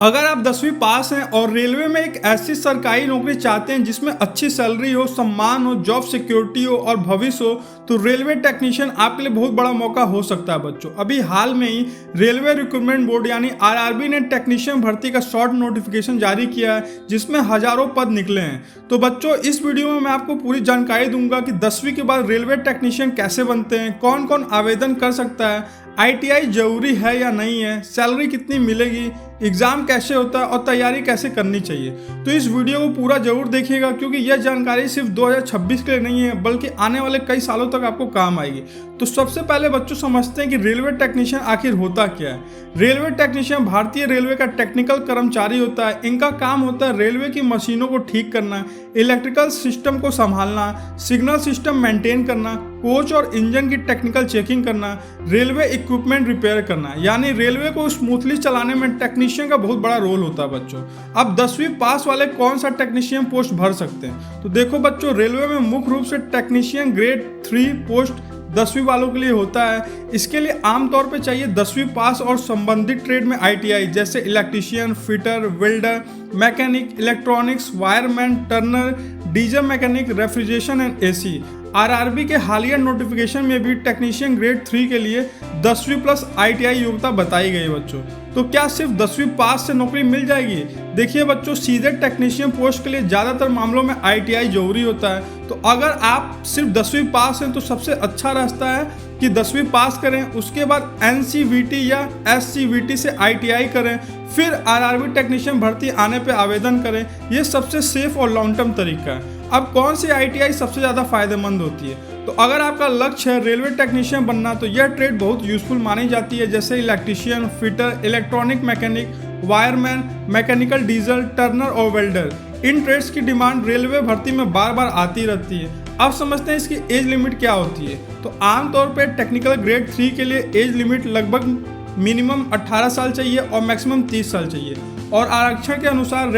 अगर आप 10वीं पास हैं और रेलवे में एक ऐसी सरकारी नौकरी चाहते हैं जिसमें अच्छी सैलरी हो, सम्मान हो, जॉब सिक्योरिटी हो और भविष्य हो, तो रेलवे टेक्नीशियन आपके लिए बहुत बड़ा मौका हो सकता है बच्चों। अभी हाल में ही रेलवे रिक्रूटमेंट बोर्ड यानी आरआरबी ने टेक्नीशियन भर्ती का शॉर्ट नोटिफिकेशन जारी किया है जिसमें हजारों पद निकले हैं। तो बच्चों, इस वीडियो में मैं आपको पूरी जानकारी दूंगा कि 10वीं के बाद रेलवे टेक्नीशियन कैसे बनते हैं, कौन कौन आवेदन कर सकता है, आईटीआई जरूरी है या नहीं है, सैलरी कितनी मिलेगी, एग्जाम कैसे होता है और तैयारी कैसे करनी चाहिए। तो इस वीडियो को पूरा जरूर देखिएगा क्योंकि यह जानकारी सिर्फ 2026 के लिए नहीं है बल्कि आने वाले कई सालों तक आपको काम आएगी। तो सबसे पहले बच्चों समझते हैं कि रेलवे टेक्नीशियन आखिर होता क्या है। रेलवे टेक्नीशियन भारतीय रेलवे का टेक्निकल कर्मचारी होता है। इनका काम होता है रेलवे की मशीनों को ठीक करना, इलेक्ट्रिकल सिस्टम को संभालना, सिग्नल सिस्टम मेंटेन करना, कोच और इंजन की टेक्निकल चेकिंग करना, रेलवे इक्विपमेंट रिपेयर करना। यानी रेलवे को स्मूथली चलाने में टेक्नीशियन का बहुत बड़ा रोल होता है बच्चों। अब 10वीं पास वाले कौन सा टेक्नीशियन पोस्ट भर सकते हैं? तो देखो बच्चों, रेलवे में मुख्य रूप से टेक्नीशियन ग्रेड 3 पोस्ट 10वीं वालों के लिए होता है। इसके लिए आमतौर पे चाहिए 10वीं पास और संबंधित ट्रेड में आईटीआई जैसे electrician, fitter, welder, mechanic, electronics, wireman, Turner, diesel mechanic, refrigeration and AC. RRB के हालिया नोटिफिकेशन में भी टेक्नीशियन ग्रेड 3 के लिए 10वीं प्लस आईटीआई योग्यता बताई गई बच्चों। तो क्या सिर्फ 10वीं पास से नौकरी मिल जाएगी? देखिए बच्चों, सीधे टेक्नीशियन पोस्ट के लिए ज़्यादातर मामलों में आईटीआई जरूरी होता है। तो अगर आप सिर्फ 10वीं पास हैं तो सबसे अच्छा रास्ता है कि 10वीं पास करें, उसके बाद एनसीवीटी या एससीवीटी से आईटीआई करें, फिर आरआरबी टेक्नीशियन भर्ती आने पे आवेदन करें। ये सबसे सेफ और लॉन्ग टर्म तरीका है। अब कौन सी आईटीआई सबसे ज़्यादा फायदेमंद होती है? तो अगर आपका लक्ष्य है रेलवे टेक्नीशियन बनना तो यह ट्रेड बहुत यूजफुल मानी जाती है, जैसे electrician, fitter, electronic mechanic, wireman, mechanical diesel, Turner और वेल्डर। इन ट्रेड्स की डिमांड रेलवे भर्ती में बार बार आती रहती है। अब समझते हैं इसकी एज लिमिट क्या होती है। तो आमतौर पर टेक्निकल ग्रेड 3 के लिए एज लिमिट लगभग मिनिमम 18 साल चाहिए और मैक्सिमम 30 साल चाहिए और आरक्षण के अनुसार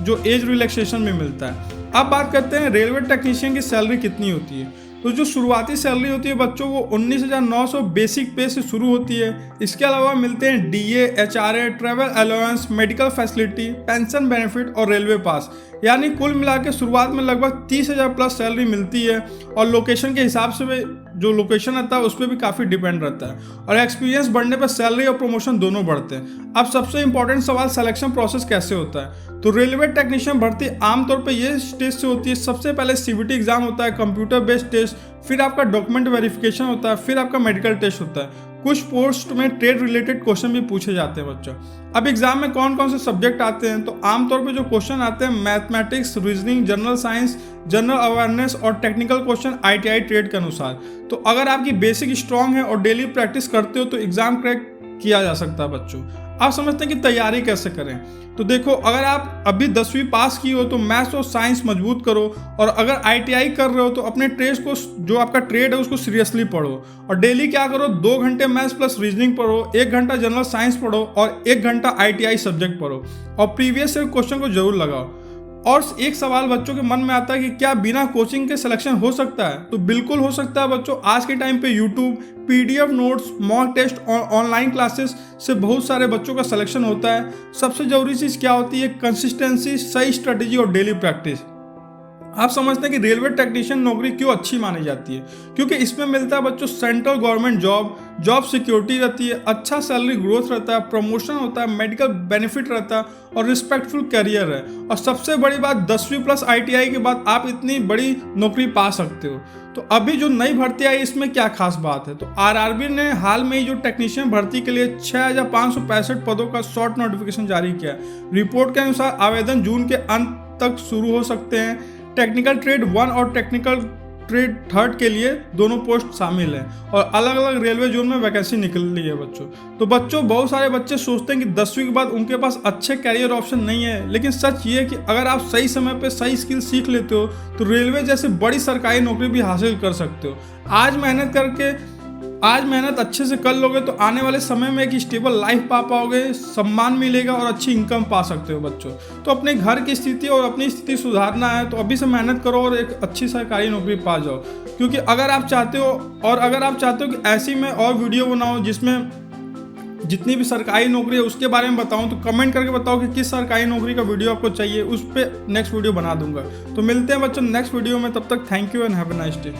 जो एज रिलैक्सेशन में मिलता है। अब बात करते हैं रेलवे टेक्नीशियन की सैलरी कितनी होती है। तो जो शुरुआती सैलरी होती है बच्चों वो 19,900 बेसिक पे से शुरू होती है। इसके अलावा मिलते हैं DA, HRA, travel allowance, medical facility, pension benefit और रेलवे पास। यानी कुल मिला के शुरुआत में लगभग 30,000 प्लस सैलरी मिलती है और लोकेशन के हिसाब से भी जो लोकेशन रहता है उस पर भी काफ़ी डिपेंड रहता है और एक्सपीरियंस बढ़ने पर सैलरी और प्रमोशन दोनों बढ़ते हैं। अब सबसे इंपॉर्टेंट सवाल, सिलेक्शन प्रोसेस कैसे होता है? तो रेलवे टेक्नीशियन भर्ती आमतौर पर ये स्टेज से होती है। सबसे पहले सीवीटी एग्जाम होता है, कंप्यूटर बेस्ड टेस्ट, फिर आपका डॉक्यूमेंट वेरिफिकेशन होता है, फिर आपका मेडिकल टेस्ट होता है। कुछ पोस्ट में ट्रेड रिलेटेड क्वेश्चन भी पूछे जाते हैं बच्चों। अब एग्जाम में कौन कौन से सब्जेक्ट आते हैं? तो आमतौर पे जो क्वेश्चन आते हैं mathematics, reasoning, general science, general awareness और टेक्निकल क्वेश्चन आईटीआई ट्रेड के अनुसार। तो अगर आपकी बेसिक स्ट्रांग है और डेली प्रैक्टिस करते हो तो एग्जाम क्रैक किया जा सकता है बच्चों। आप समझते हैं कि तैयारी कैसे करें? तो देखो, अगर आप अभी 10वीं पास की हो तो मैथ्स और साइंस मजबूत करो और अगर आईटीआई कर रहे हो तो अपने ट्रेड को, जो आपका ट्रेड है उसको सीरियसली पढ़ो और डेली क्या करो, 2 घंटे मैथ्स प्लस रीजनिंग पढ़ो, 1 घंटा जनरल साइंस पढ़ो और 1 घंटा आईटीआई सब्जेक्ट पढ़ो और प्रीवियस ईयर क्वेश्चन को जरूर लगाओ। और एक सवाल बच्चों के मन में आता है कि क्या बिना कोचिंग के सिलेक्शन हो सकता है? तो बिल्कुल हो सकता है बच्चों। आज के टाइम पे YouTube, PDF notes, mock test और ऑनलाइन क्लासेस से बहुत सारे बच्चों का सिलेक्शन होता है। सबसे जरूरी चीज़ क्या होती है? कंसिस्टेंसी, सही स्ट्रेटेजी और डेली प्रैक्टिस। आप समझते हैं कि रेलवे टेक्नीशियन नौकरी क्यों अच्छी मानी जाती है? क्योंकि इसमें मिलता है बच्चों सेंट्रल गवर्नमेंट जॉब सिक्योरिटी रहती है, अच्छा सैलरी ग्रोथ रहता है, प्रमोशन होता है, मेडिकल बेनिफिट रहता है और रिस्पेक्टफुल करियर है। और सबसे बड़ी बात, 10वीं प्लस आईटीआई के बाद आप इतनी बड़ी नौकरी पा सकते हो। तो अभी जो नई भर्ती आई इसमें क्या खास बात है? तो आरआरबी ने हाल में ही जो टेक्नीशियन भर्ती के लिए 6,565 पदों का शॉर्ट नोटिफिकेशन जारी किया। रिपोर्ट के अनुसार आवेदन जून के अंत तक शुरू हो सकते हैं। टेक्निकल ट्रेड 1 और टेक्निकल ट्रेड 3 के लिए दोनों पोस्ट शामिल हैं और अलग अलग रेलवे जोन में वैकेंसी निकल रही है बच्चों। तो बच्चों, बहुत सारे बच्चे सोचते हैं कि 10वीं के बाद उनके पास अच्छे कैरियर ऑप्शन नहीं है, लेकिन सच ये है कि अगर आप सही समय पे सही स्किल सीख लेते हो तो रेलवे जैसे बड़ी सरकारी नौकरी भी हासिल कर सकते हो। आज मेहनत अच्छे से कर लोगे तो आने वाले समय में एक स्टेबल लाइफ पा पाओगे, सम्मान मिलेगा और अच्छी इनकम पा सकते हो बच्चों। तो अपने घर की स्थिति और अपनी स्थिति सुधारना है तो अभी से मेहनत करो और एक अच्छी सरकारी नौकरी पा जाओ। क्योंकि अगर आप चाहते हो कि ऐसी मैं और वीडियो बनाऊं जितनी भी सरकारी नौकरी है उसके बारे में बताऊं तो कमेंट करके बताओ कि किस सरकारी नौकरी का वीडियो आपको चाहिए, उस पर नेक्स्ट वीडियो बना दूंगा। तो मिलते हैं बच्चों नेक्स्ट वीडियो में, तब तक thank you and have a nice day.